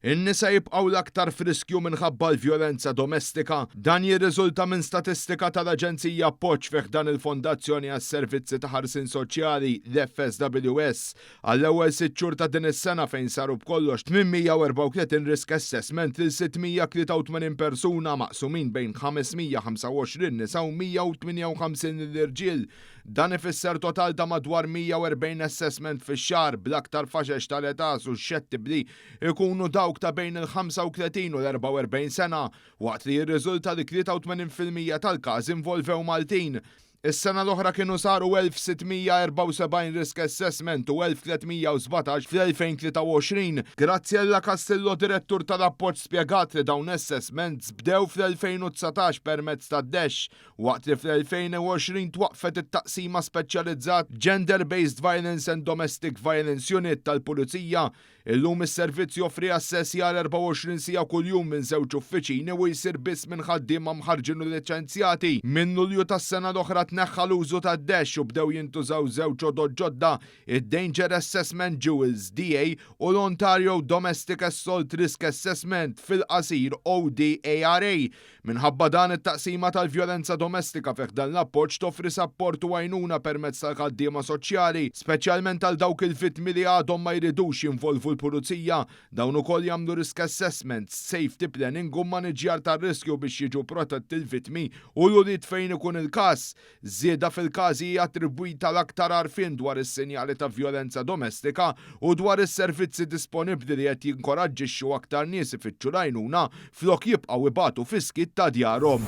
In-nisa jibqgħu l-aktar friskju minħabba l-vjolenza domestika. Dan jirriżulta minn statistika tal-Aġenzija Appoġġ fih dan il-Fondazzjoni għas-Servizzi ta' Ħarsien Soċjali l-FSWS għall-ewwel 6 xhur ta' din is-sena fejn saru b'kollox 834 risk assessment lil 683 persuna maqsumin bejn 525 nisa u 158 l-irġiel. Dan ifisser total ta' madwar 140 assessment fix-xahar bl-aktar faxex tal-età u x-xettibli ikunu dawk ta' bejn il-35 u l-44 sena, waqt li jirriżulta li 83% tal-każ involvew Maltin. Is-sena l-oħra kienu saru 1674 risk assessment u 1317 fl-2023. Grazzi alla Castillo, direttur tal-appoġġ, spjegat li dawn assessments bdew fl-2019 permezz ta' Desh, waqt li fl-2020 twaqfet it-taqsima speċjalizzat Gender-Based Violence and Domestic Violence Unit tal-Pulizija. Illum is-servizz joffri assessjar 24 sija kuljum minn żewġ uffiċini u jsir biss minn ħaddiema mħarġin u liċenzjati. Minn Lulju tas-sena l-oħra tneħħa l-użu tad-Desh u bdew jintużaw żewġ għodod ġodda, id-Danger Assessment Jewels DA u l-Ontario Domestic Assault Risk Assessment fil-qasir ODARA. Minħabba dan it-taqsima tal-vjolenza domestika fih dan l-appoġġ toffri sapport u għajnuna permezz tal-ħaddiema soċjali, speċjalment għal dawk il-vittmi li għadhom ma jridux jinvolvu l-pulizija. Dawn ukoll jagħmlu risk assessments, safety planning u maniġjar tar-riskju biex jiġu protetti l-vittmi u l-ulied fejn ikun il-każ. Żieda fil-każi hija attribwita l-aktar għarfien dwar is-sinjali ta' vjolenza domestika u dwar is-servizzi disponibbli li qed jinkoraġġixxu aktar nies ifittxu l-għajnuna flok jibqgħu ibatu fiskit ta' djarhom.